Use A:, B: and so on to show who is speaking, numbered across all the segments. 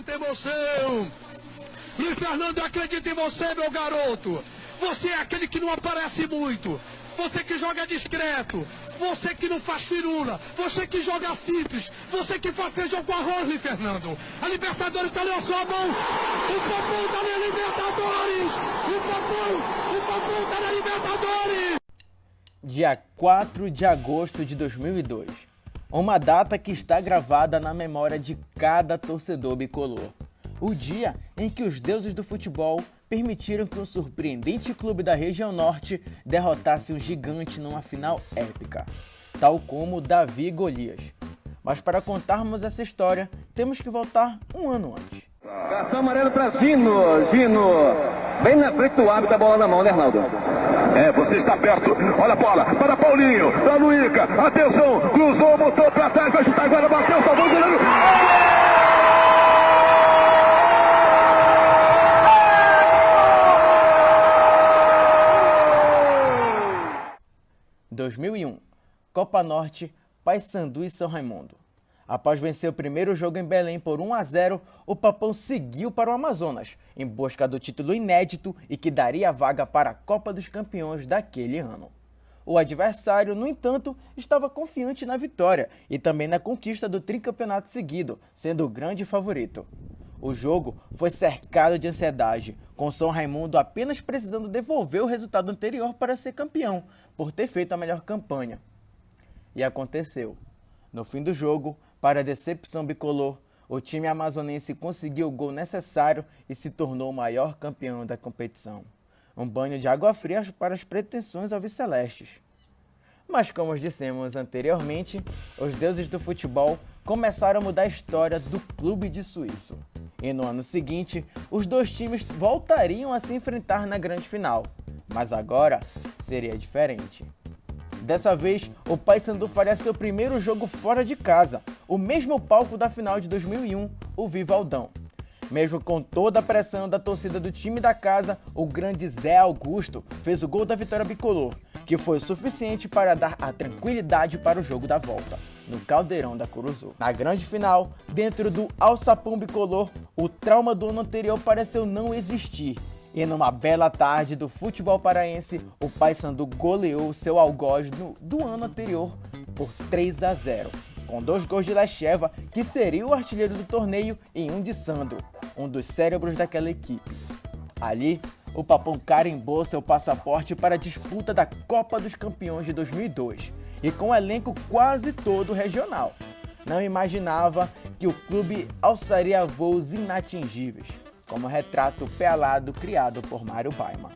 A: acredito em você. Luiz Fernando, eu acredito em você, meu garoto. Você é aquele que não aparece muito. Você que joga discreto. Você que não faz firula. Você que joga simples. Você que faz feijão com arroz, Luiz Fernando. A Libertadores tá na sua mão. O Papão tá na Libertadores. O Papão tá na Libertadores.
B: Dia 4 de agosto de 2002. Uma data que está gravada na memória de cada torcedor bicolor. O dia em que os deuses do futebol permitiram que um surpreendente clube da região norte derrotasse um gigante numa final épica, tal como Davi e Golias. Mas para contarmos essa história, temos que voltar um ano antes.
C: Cartão amarelo para Gino. Gino, bem na frente do árbitro, a bola na mão, né, Arnaldo?
D: Você está perto. Olha a bola para Paulinho, para Luica. Atenção, cruzou, botou para trás, vai chutar agora, bateu, salvou o goleiro.
B: 2001, Copa Norte, Paysandu e São Raimundo. Após vencer o primeiro jogo em Belém por 1-0, o Papão seguiu para o Amazonas, em busca do título inédito e que daria a vaga para a Copa dos Campeões daquele ano. O adversário, no entanto, estava confiante na vitória e também na conquista do tricampeonato seguido, sendo o grande favorito. O jogo foi cercado de ansiedade, com São Raimundo apenas precisando devolver o resultado anterior para ser campeão, por ter feito a melhor campanha. E aconteceu. No fim do jogo, para a decepção bicolor, o time amazonense conseguiu o gol necessário e se tornou o maior campeão da competição. Um banho de água fria para as pretensões alvicelestes. Mas como dissemos anteriormente, os deuses do futebol começaram a mudar a história do clube de Suíço. E no ano seguinte, os dois times voltariam a se enfrentar na grande final. Mas agora seria diferente. Dessa vez, o Paysandu faria seu primeiro jogo fora de casa, o mesmo palco da final de 2001, o Vivaldão. Mesmo com toda a pressão da torcida do time da casa, o grande Zé Augusto fez o gol da vitória bicolor, que foi o suficiente para dar a tranquilidade para o jogo da volta, no Caldeirão da Curuzu. Na grande final, dentro do alçapão bicolor, o trauma do ano anterior pareceu não existir. E numa bela tarde do futebol paraense, o Paysandu goleou seu algoz do ano anterior por 3-0, com 2 gols de Lecheva, que seria o artilheiro do torneio, e um de Sandro, um dos cérebros daquela equipe. Ali, o Papão carimbou seu passaporte para a disputa da Copa dos Campeões de 2002, e com o elenco quase todo regional. Não imaginava que o clube alçaria voos inatingíveis, como o retrato pelado criado por Mário Baima.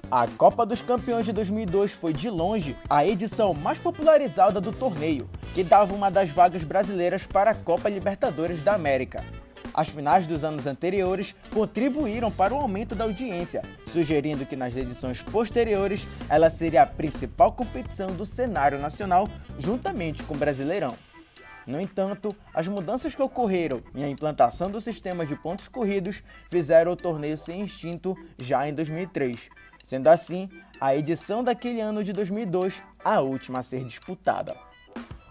B: A Copa dos Campeões de 2002 foi, de longe, a edição mais popularizada do torneio, que dava uma das vagas brasileiras para a Copa Libertadores da América. As finais dos anos anteriores contribuíram para o aumento da audiência, sugerindo que nas edições posteriores ela seria a principal competição do cenário nacional, juntamente com o Brasileirão. No entanto, as mudanças que ocorreram e a implantação do sistema de pontos corridos fizeram o torneio ser extinto já em 2003. Sendo assim, a edição daquele ano de 2002 a última a ser disputada.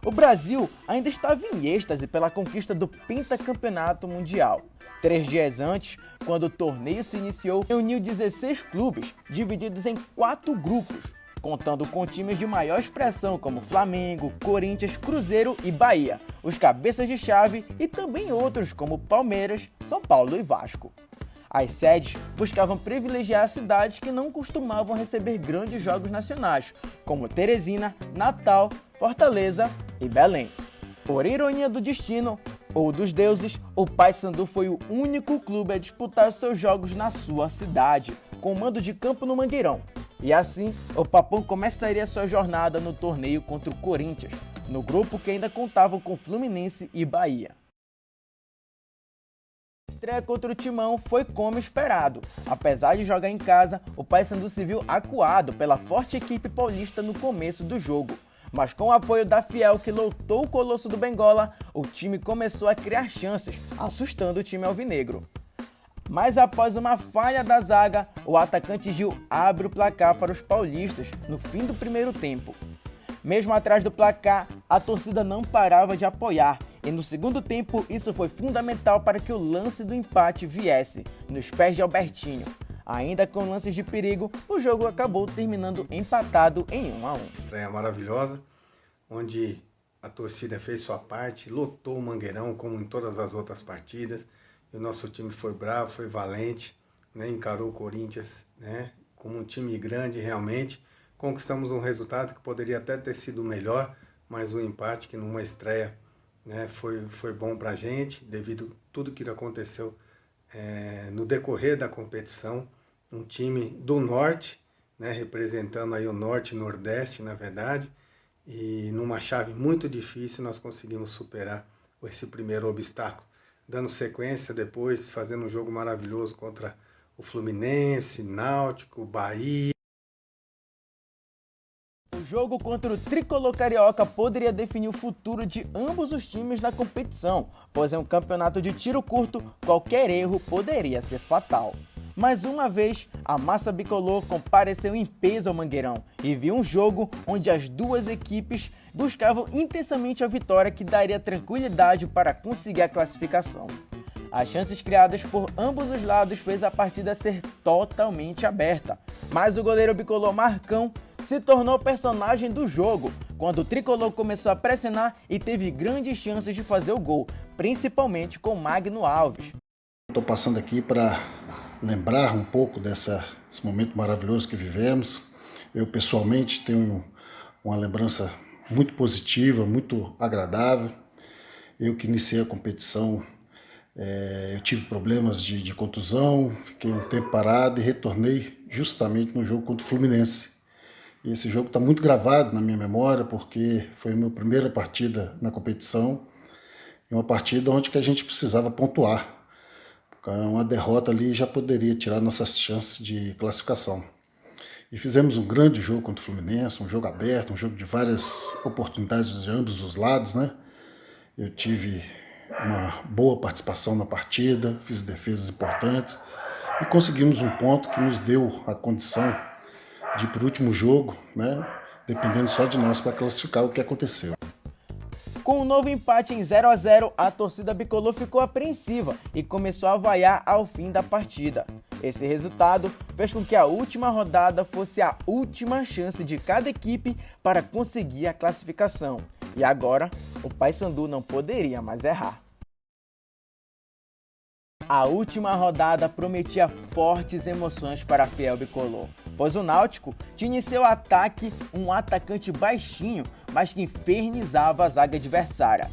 B: O Brasil ainda estava em êxtase pela conquista do pentacampeonato mundial. 3 dias antes, quando o torneio se iniciou, reuniu 16 clubes, divididos em 4 grupos, contando com times de maior expressão como Flamengo, Corinthians, Cruzeiro e Bahia, os cabeças de chave e também outros como Palmeiras, São Paulo e Vasco. As sedes buscavam privilegiar cidades que não costumavam receber grandes jogos nacionais, como Teresina, Natal, Fortaleza e Belém. Por ironia do destino, ou dos deuses, o Paysandu foi o único clube a disputar os seus jogos na sua cidade, com mando de campo no Mangueirão. E assim, o Papão começaria sua jornada no torneio contra o Corinthians, no grupo que ainda contava com Fluminense e Bahia. A estreia contra o Timão foi como esperado. Apesar de jogar em casa, o Paysandu se viu acuado pela forte equipe paulista no começo do jogo. Mas com o apoio da Fiel, que lotou o Colosso do Bengola, o time começou a criar chances, assustando o time alvinegro. Mas após uma falha da zaga, o atacante Gil abre o placar para os paulistas no fim do primeiro tempo. Mesmo atrás do placar, a torcida não parava de apoiar E no segundo tempo, isso foi fundamental para que o lance do empate viesse nos pés de Albertinho. Ainda com lances de perigo, o jogo acabou terminando empatado em 1-1.
E: Estreia maravilhosa, onde a torcida fez sua parte, lotou o Mangueirão como em todas as outras partidas. E o nosso time foi bravo, foi valente, né? Encarou o Corinthians, né? Como um time grande realmente. Conquistamos um resultado que poderia até ter sido melhor, mas o empate que numa estreia, né, foi bom para a gente, devido a tudo que aconteceu no decorrer da competição. Um time do Norte, né, representando aí o Norte e Nordeste, na verdade, e numa chave muito difícil nós conseguimos superar esse primeiro obstáculo, dando sequência depois, fazendo um jogo maravilhoso contra o Fluminense, Náutico, Bahia.
B: O jogo contra o Tricolor Carioca poderia definir o futuro de ambos os times na competição, pois em um campeonato de tiro curto, qualquer erro poderia ser fatal. Mais uma vez, a massa bicolor compareceu em peso ao Mangueirão e viu um jogo onde as duas equipes buscavam intensamente a vitória que daria tranquilidade para conseguir a classificação. As chances criadas por ambos os lados fez a partida ser totalmente aberta, mas o goleiro bicolor Marcão se tornou personagem do jogo, quando o tricolor começou a pressionar e teve grandes chances de fazer o gol, principalmente com Magno Alves.
F: Estou passando aqui para lembrar um pouco desse momento maravilhoso que vivemos. Eu pessoalmente tenho uma lembrança muito positiva, muito agradável. Eu que iniciei a competição, eu tive problemas de contusão, fiquei um tempo parado e retornei justamente no jogo contra o Fluminense. E esse jogo está muito gravado na minha memória porque foi a minha primeira partida na competição e uma partida onde que a gente precisava pontuar. Uma derrota ali já poderia tirar nossas chances de classificação. E fizemos um grande jogo contra o Fluminense, um jogo aberto, um jogo de várias oportunidades de ambos os lados, né? Eu tive uma boa participação na partida, fiz defesas importantes e conseguimos um ponto que nos deu a condição de ir para o último jogo, né? Dependendo só de nós para classificar o que aconteceu.
B: Com o novo empate em 0-0, a torcida bicolor ficou apreensiva e começou a vaiar ao fim da partida. Esse resultado fez com que a última rodada fosse a última chance de cada equipe para conseguir a classificação. E agora, o Paysandu não poderia mais errar. A última rodada prometia fortes emoções para a fiel bicolor, pois o Náutico tinha em seu ataque um atacante baixinho, mas que infernizava a zaga adversária,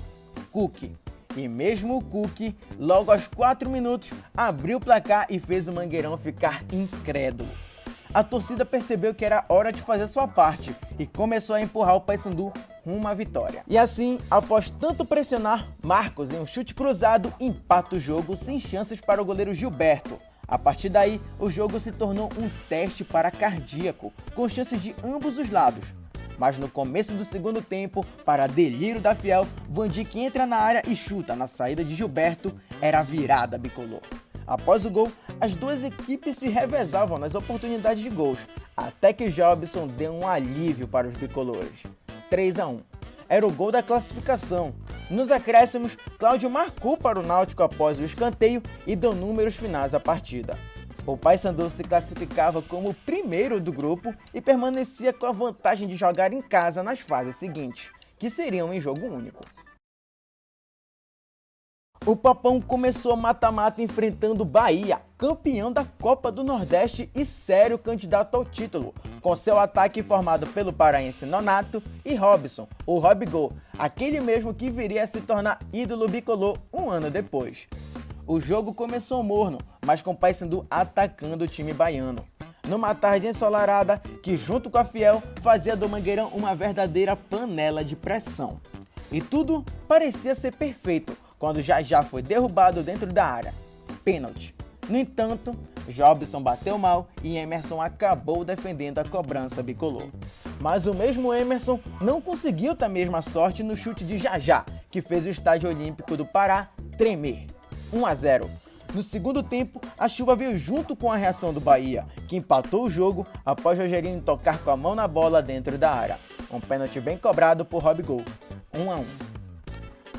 B: Cook. E mesmo o Cook, logo aos 4 minutos, abriu o placar e fez o Mangueirão ficar incrédulo. A torcida percebeu que era hora de fazer sua parte e começou a empurrar o Paysandu rumo à vitória. E assim, após tanto pressionar, Marcos, em um chute cruzado, empata o jogo sem chances para o goleiro Gilberto. A partir daí, o jogo se tornou um teste para cardíaco, com chances de ambos os lados. Mas no começo do segundo tempo, para delírio da fiel, Van Dijk entra na área e chuta na saída de Gilberto, era a virada bicolor. Após o gol, as duas equipes se revezavam nas oportunidades de gols, até que Jobson deu um alívio para os bicolores. 3-1. Era o gol da classificação. Nos acréscimos, Cláudio marcou para o Náutico após o escanteio e deu números finais à partida. O Paysandu se classificava como o primeiro do grupo e permanecia com a vantagem de jogar em casa nas fases seguintes, que seriam em jogo único. O Papão começou mata-mata enfrentando o Bahia, campeão da Copa do Nordeste e sério candidato ao título, com seu ataque formado pelo paraense Nonato e Robson, o Robigol, aquele mesmo que viria a se tornar ídolo bicolor um ano depois. O jogo começou morno, mas com o Paysandu atacando o time baiano. Numa tarde ensolarada, que junto com a fiel fazia do Mangueirão uma verdadeira panela de pressão. E tudo parecia ser perfeito, quando já foi derrubado dentro da área. Pênalti. No entanto, Jobson bateu mal e Emerson acabou defendendo a cobrança bicolor. Mas o mesmo Emerson não conseguiu ter a mesma sorte no chute de Jajá, que fez o Estádio Olímpico do Pará tremer. 1-0. No segundo tempo, a chuva veio junto com a reação do Bahia, que empatou o jogo após Rogerinho tocar com a mão na bola dentro da área. Um pênalti bem cobrado por Robigol. 1-1.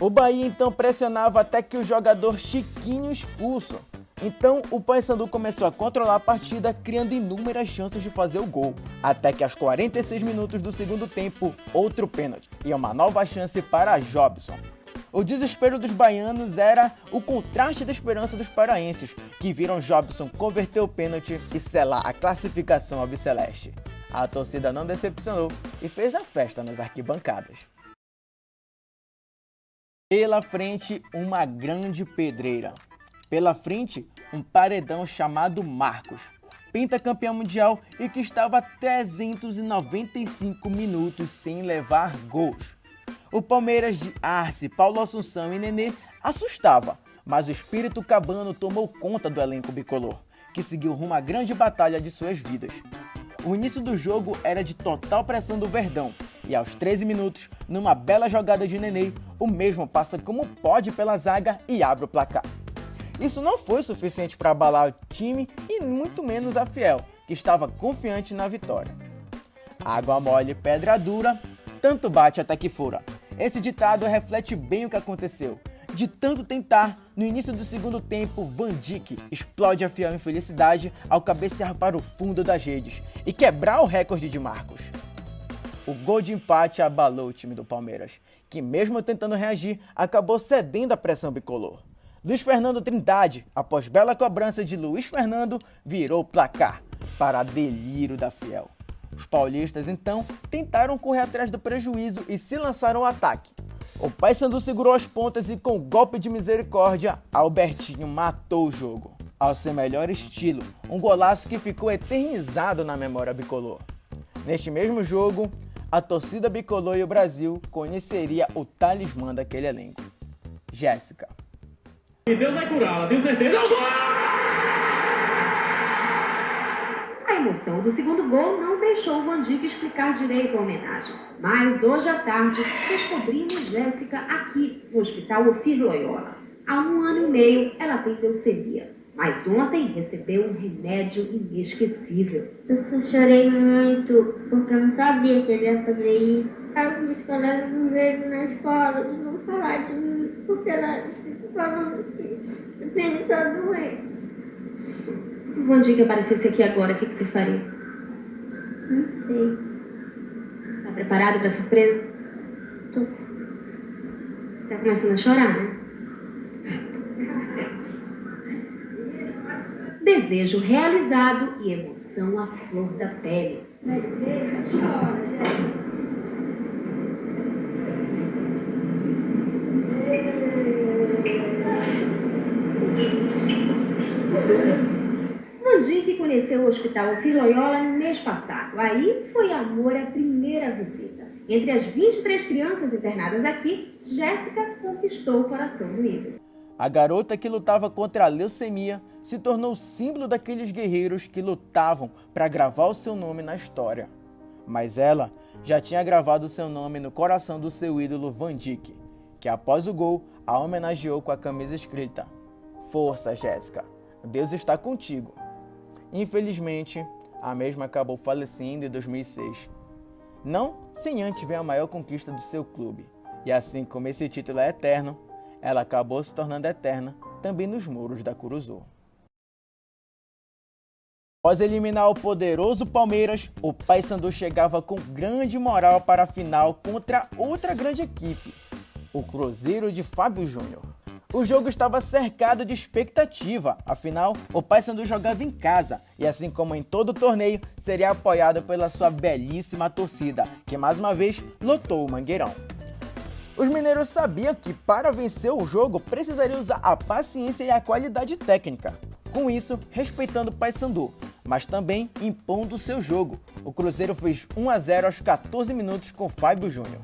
B: O Bahia então pressionava até que o jogador Chiquinho expulso. Então o Paysandu começou a controlar a partida, criando inúmeras chances de fazer o gol. Até que aos 46 minutos do segundo tempo, outro pênalti e uma nova chance para Jobson. O desespero dos baianos era o contraste da esperança dos paraenses, que viram Jobson converter o pênalti e selar a classificação albiceleste. A torcida não decepcionou e fez a festa nas arquibancadas. Pela frente, uma grande pedreira. Pela frente, um paredão chamado Marcos, pentacampeão mundial e que estava 395 minutos sem levar gols. O Palmeiras de Arce, Paulo Assunção e Nenê assustava, mas o espírito cabano tomou conta do elenco bicolor, que seguiu rumo à grande batalha de suas vidas. O início do jogo era de total pressão do Verdão, e aos 13 minutos, numa bela jogada de Nenê, o mesmo passa como pode pela zaga e abre o placar. Isso não foi suficiente para abalar o time e muito menos a Fiel, que estava confiante na vitória. Água mole, pedra dura, tanto bate até que fura. Esse ditado reflete bem o que aconteceu. De tanto tentar, no início do segundo tempo, Van Dijk explode a Fiel em felicidade ao cabecear para o fundo das redes e quebrar o recorde de Marcos. O gol de empate abalou o time do Palmeiras, que mesmo tentando reagir, acabou cedendo à pressão bicolor. Luiz Fernando Trindade, após bela cobrança de Luiz Fernando, virou o placar, para delírio da Fiel. Os paulistas, então, tentaram correr atrás do prejuízo e se lançaram ao ataque. O Paysandu segurou as pontas e, com um golpe de misericórdia, Albertinho matou o jogo. Ao seu melhor estilo, um golaço que ficou eternizado na memória bicolor. Neste mesmo jogo, a torcida bicolor e o Brasil conheceria o talismã daquele elenco. Jéssica.
G: E Deus vai curá-la, tenho certeza.
H: A emoção do segundo gol não deixou o Van Dijk explicar direito a homenagem. Mas hoje à tarde descobrimos Jéssica aqui no Hospital Ofir Loyola. Há 1 ano e meio ela tem leucemia, mas ontem recebeu um remédio inesquecível.
I: Eu só chorei muito porque eu não sabia que ele ia fazer isso. Os meus colegas me veem na escola, eles vão falar de mim porque ela fica falando que eu tenho essa doença.
H: Se o Van Dijk aparecesse aqui agora, o que você faria?
I: Não sei.
H: Tá preparado para a surpresa?
I: Tô.
H: Tá começando a chorar, né? Desejo realizado e emoção à flor da pele. Van Dijk conheceu o Hospital Ofir Loyola no mês passado. Aí foi amor à primeira visita. Entre as 23 crianças internadas aqui, Jéssica conquistou o coração do ídolo.
B: A garota que lutava contra a leucemia se tornou símbolo daqueles guerreiros que lutavam para gravar o seu nome na história. Mas ela já tinha gravado o seu nome no coração do seu ídolo Van Dijk, que após o gol a homenageou com a camisa escrita: "Força, Jéssica, Deus está contigo." Infelizmente, a mesma acabou falecendo em 2006. Não sem antes ver a maior conquista do seu clube. E assim como esse título é eterno, ela acabou se tornando eterna também nos muros da Curuzu. Após eliminar o poderoso Palmeiras, o Paysandu chegava com grande moral para a final contra outra grande equipe, o Cruzeiro de Fábio Júnior. O jogo estava cercado de expectativa, afinal, o Paysandu jogava em casa e, assim como em todo o torneio, seria apoiado pela sua belíssima torcida, que mais uma vez lotou o Mangueirão. Os mineiros sabiam que para vencer o jogo precisaria usar a paciência e a qualidade técnica. Com isso, respeitando o Paysandu, mas também impondo o seu jogo. O Cruzeiro fez 1-0 aos 14 minutos com Fábio Júnior.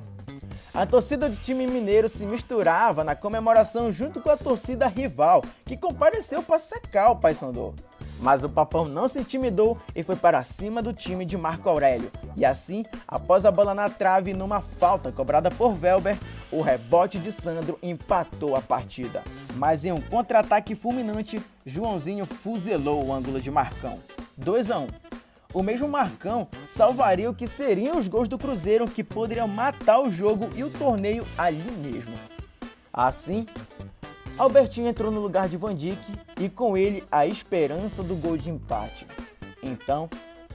B: A torcida do time mineiro se misturava na comemoração junto com a torcida rival, que compareceu para secar o Paysandu. Mas o Papão não se intimidou e foi para cima do time de Marco Aurélio. E assim, após a bola na trave numa falta cobrada por Velber, o rebote de Sandro empatou a partida. Mas em um contra-ataque fulminante, Joãozinho fuzelou o ângulo de Marcão. 2-1. O mesmo Marcão salvaria o que seriam os gols do Cruzeiro, que poderiam matar o jogo e o torneio ali mesmo. Assim, Albertinho entrou no lugar de Van Dijk e com ele a esperança do gol de empate. Então,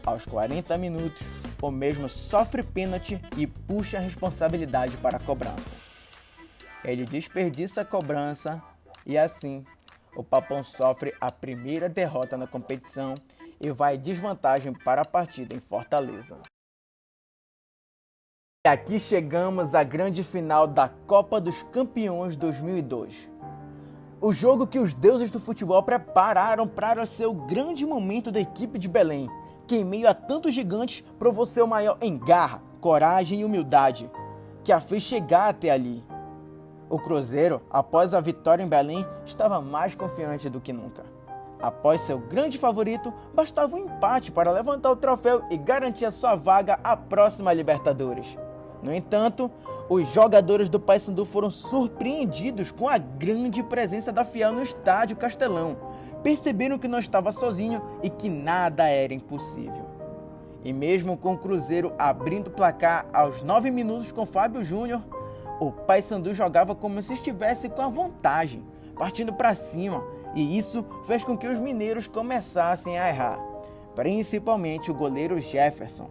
B: aos 40 minutos, o mesmo sofre pênalti e puxa a responsabilidade para a cobrança. Ele desperdiça a cobrança e assim o Papão sofre a primeira derrota na competição e vai em desvantagem para a partida em Fortaleza. E aqui chegamos à grande final da Copa dos Campeões 2002. O jogo que os deuses do futebol prepararam para ser o grande momento da equipe de Belém, que em meio a tantos gigantes provou ser o maior em garra, coragem e humildade, que a fez chegar até ali. O Cruzeiro, após a vitória em Belém, estava mais confiante do que nunca. Após seu grande favorito, bastava um empate para levantar o troféu e garantir a sua vaga à próxima Libertadores. No entanto, os jogadores do Paysandu foram surpreendidos com a grande presença da Fiel no estádio Castelão. Perceberam que não estava sozinho e que nada era impossível. E mesmo com o Cruzeiro abrindo o placar aos 9 minutos com Fábio Júnior, o Paysandu jogava como se estivesse com a vantagem, partindo para cima, e isso fez com que os mineiros começassem a errar, principalmente o goleiro Jefferson.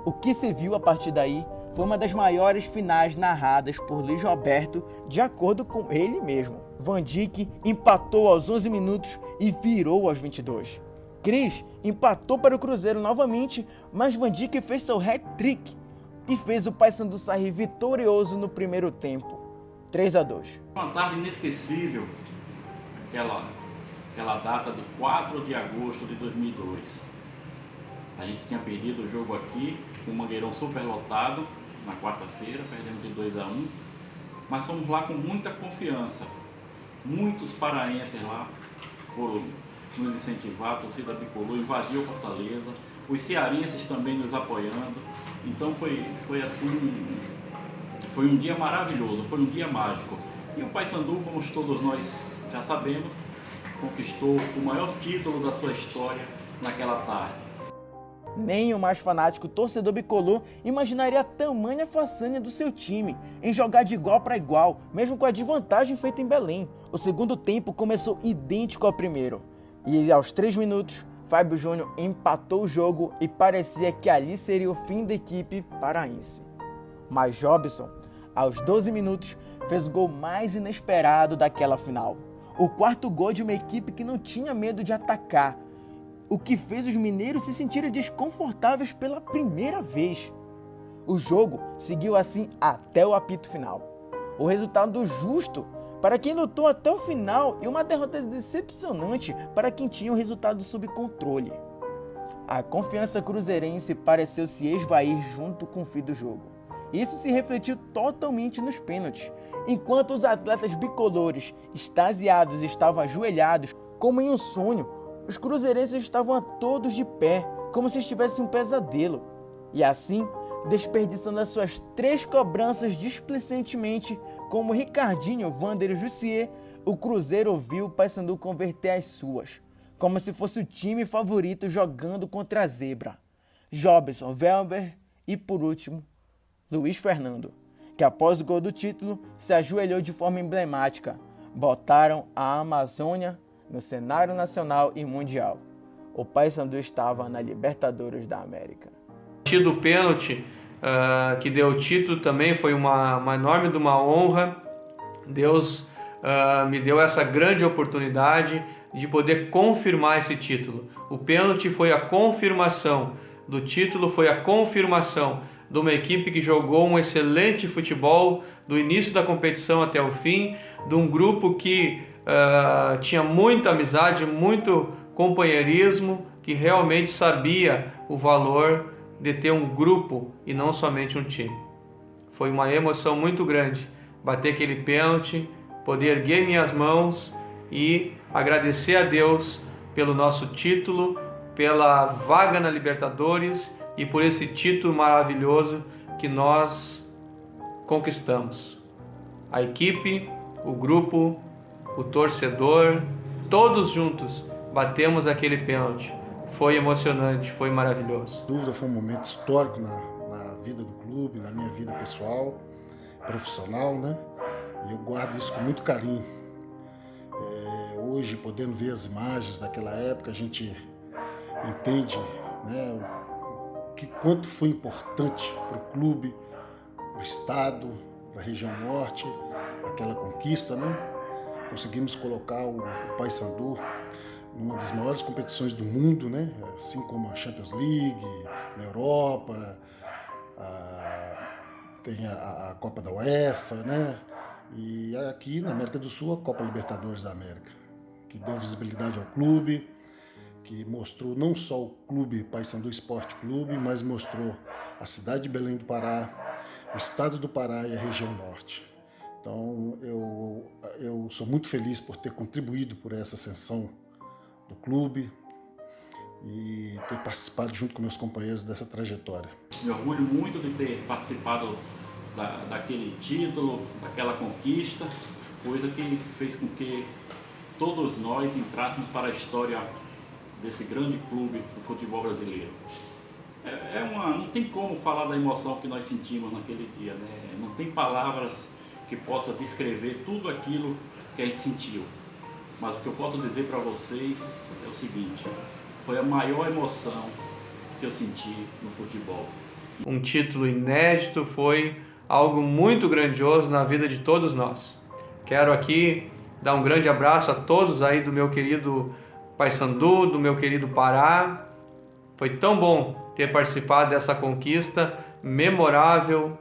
B: O que se viu a partir daí foi uma das maiores finais narradas por Luiz Roberto, de acordo com ele mesmo. Van Dijk empatou aos 11 minutos e virou aos 22. Cris empatou para o Cruzeiro novamente, mas Van Dijk fez seu hat-trick e fez o Paysandu sair vitorioso no primeiro tempo, 3-2.
J: Uma tarde inesquecível, aquela data de 4 de agosto de 2002. A gente tinha perdido o jogo aqui, com o Mangueirão superlotado, na quarta-feira, perdemos de 2-1, mas fomos lá com muita confiança. Muitos paraenses lá foram nos incentivar, a torcida bicolor invadiu Fortaleza, os cearenses também nos apoiando. Então foi assim, foi um dia maravilhoso, foi um dia mágico. E o Paysandu, como todos nós já sabemos, conquistou o maior título da sua história naquela tarde.
B: Nem o mais fanático torcedor bicolor imaginaria a tamanha façanha do seu time em jogar de igual para igual, mesmo com a desvantagem feita em Belém. O segundo tempo começou idêntico ao primeiro. E aos 3 minutos, Fábio Júnior empatou o jogo e parecia que ali seria o fim da equipe paraense. Mas Jobson, aos 12 minutos, fez o gol mais inesperado daquela final. O quarto gol de uma equipe que não tinha medo de atacar, o que fez os mineiros se sentirem desconfortáveis pela primeira vez. O jogo seguiu assim até o apito final. O resultado justo para quem lutou até o final e uma derrota decepcionante para quem tinha o resultado sob controle. A confiança cruzeirense pareceu se esvair junto com o fim do jogo. Isso se refletiu totalmente nos pênaltis. Enquanto os atletas bicolores, extasiados, estavam ajoelhados como em um sonho, os cruzeirenses estavam todos de pé, como se estivessem em um pesadelo. E assim, desperdiçando as suas 3 cobranças displicentemente, como Ricardinho, Vander e Jussier, o Cruzeiro viu o Paysandu converter as suas, como se fosse o time favorito jogando contra a zebra. Jobson, Velber e, por último, Luiz Fernando, que após o gol do título se ajoelhou de forma emblemática. Botaram a Amazônia no cenário nacional e mundial. O Paysandu estava na Libertadores da América.
K: O pênalti que deu o título também foi uma enorme de uma honra. Deus me deu essa grande oportunidade de poder confirmar esse título. O pênalti foi a confirmação do título, foi a confirmação de uma equipe que jogou um excelente futebol do início da competição até o fim, de um grupo que tinha muita amizade, muito companheirismo, que realmente sabia o valor de ter um grupo e não somente um time. Foi uma emoção muito grande bater aquele pênalti, poder erguer minhas mãos e agradecer a Deus pelo nosso título, pela vaga na Libertadores e por esse título maravilhoso que nós conquistamos. A equipe, o grupo, o torcedor, todos juntos batemos aquele pênalti. Foi emocionante, foi maravilhoso.
F: Sem dúvida, foi um momento histórico na vida do clube, na minha vida pessoal, profissional, né? E eu guardo isso com muito carinho. Hoje, podendo ver as imagens daquela época, a gente entende, né, quanto foi importante para o clube, para o estado, para a região norte, aquela conquista, né? Conseguimos colocar o Paysandu numa das maiores competições do mundo, né? Assim como a Champions League, na Europa, tem a Copa da UEFA, né? E aqui na América do Sul, a Copa Libertadores da América, que deu visibilidade ao clube, que mostrou não só o clube Paysandu Esporte Clube, mas mostrou a cidade de Belém do Pará, o estado do Pará e a região norte. Então eu sou muito feliz por ter contribuído por essa ascensão do clube e ter participado junto com meus companheiros dessa trajetória.
J: Me orgulho muito de ter participado daquele título, daquela conquista, coisa que fez com que todos nós entrássemos para a história desse grande clube do futebol brasileiro. Não tem como falar da emoção que nós sentimos naquele dia, né? Não tem palavras que possa descrever tudo aquilo que a gente sentiu. Mas o que eu posso dizer para vocês é o seguinte: foi a maior emoção que eu senti no futebol.
K: Um título inédito, foi algo muito grandioso na vida de todos nós. Quero aqui dar um grande abraço a todos aí do meu querido Paysandu, do meu querido Pará. Foi tão bom ter participado dessa conquista memorável.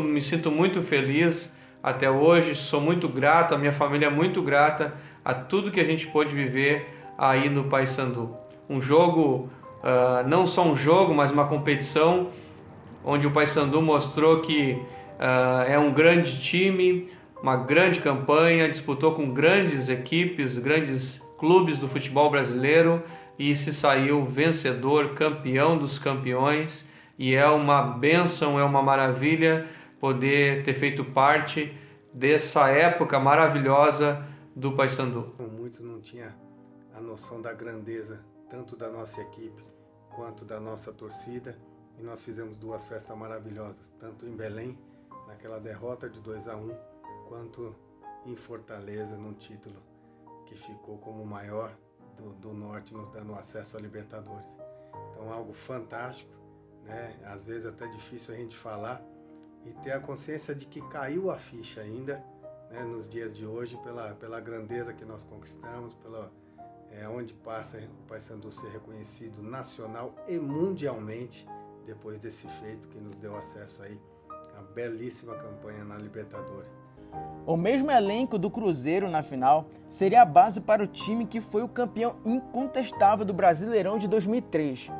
K: Me sinto muito feliz até hoje, sou muito grato, a minha família é muito grata a tudo que a gente pôde viver aí no Paysandu. Um jogo, não só um jogo, mas uma competição onde o Paysandu mostrou que é um grande time, uma grande campanha, disputou com grandes equipes, grandes clubes do futebol brasileiro e se saiu vencedor, campeão dos campeões. E é uma bênção, é uma maravilha poder ter feito parte dessa época maravilhosa do Paysandu.
E: Muitos não tinham a noção da grandeza, tanto da nossa equipe quanto da nossa torcida. E nós fizemos duas festas maravilhosas, tanto em Belém, naquela derrota de 2-1, quanto em Fortaleza, num título que ficou como o maior do Norte, nos dando acesso à Libertadores. Então, algo fantástico, né? Às vezes até difícil a gente falar e ter a consciência de que caiu a ficha ainda, né, nos dias de hoje, pela grandeza que nós conquistamos, onde passa o Paysandu ser reconhecido nacional e mundialmente, depois desse feito que nos deu acesso aí à belíssima campanha na Libertadores.
B: O mesmo elenco do Cruzeiro na final seria a base para o time que foi o campeão incontestável do Brasileirão de 2003.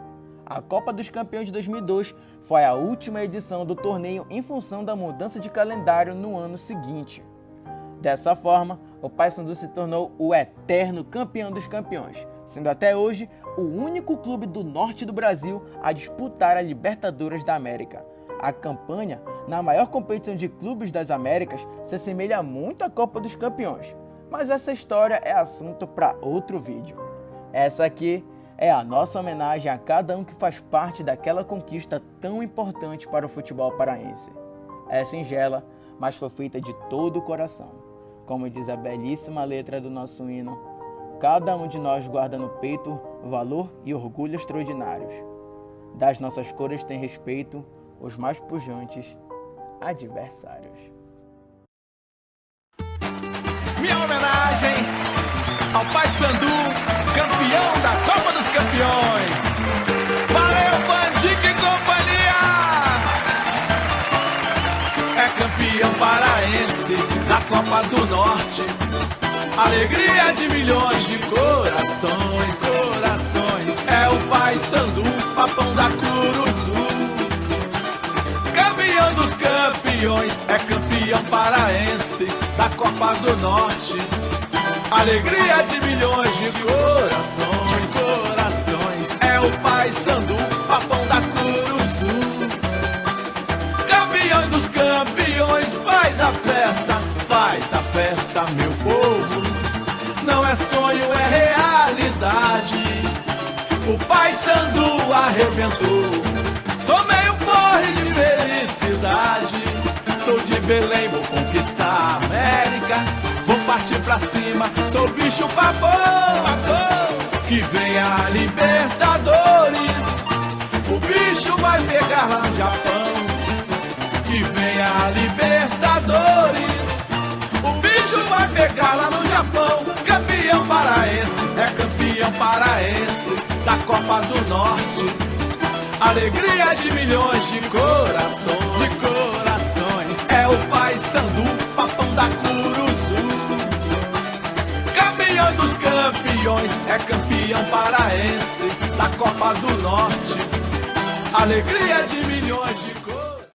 B: A Copa dos Campeões de 2002 foi a última edição do torneio em função da mudança de calendário no ano seguinte. Dessa forma, o Paysandu se tornou o eterno campeão dos campeões, sendo até hoje o único clube do norte do Brasil a disputar a Libertadores da América. A campanha, na maior competição de clubes das Américas, se assemelha muito à Copa dos Campeões, mas essa história é assunto para outro vídeo. Essa aqui é a nossa homenagem a cada um que faz parte daquela conquista tão importante para o futebol paraense. É singela, mas foi feita de todo o coração. Como diz a belíssima letra do nosso hino, cada um de nós guarda no peito valor e orgulho extraordinários. Das nossas cores tem respeito os mais pujantes adversários.
A: Minha homenagem ao Paysandu, campeão da Copa dos Campeões. Valeu, Bandica e companhia! É campeão paraense da Copa do Norte. Alegria de milhões de corações, corações. É o Paysandu, papão da Curuzu. Campeão dos campeões, é campeão paraense da Copa do Norte. Alegria de milhões de corações, corações. É o Paysandu, papão da Curuzu. Campeão dos campeões, faz a festa, meu povo. Não é sonho, é realidade. O Paysandu arrebentou. Tomei um porre de felicidade. Sou
L: de Belém, vou conquistar a América. Vou partir pra cima, sou o bicho papão. Que venha a Libertadores, o bicho vai pegar lá no Japão. Que venha a Libertadores, o bicho vai pegar lá no Japão. Campeão paraense, é campeão paraense da Copa do Norte. Alegria de milhões de corações, é o Paysandu, papão da Curuzu. Campeão dos campeões, é campeão paraense da Copa do Norte. Alegria de milhões de corações.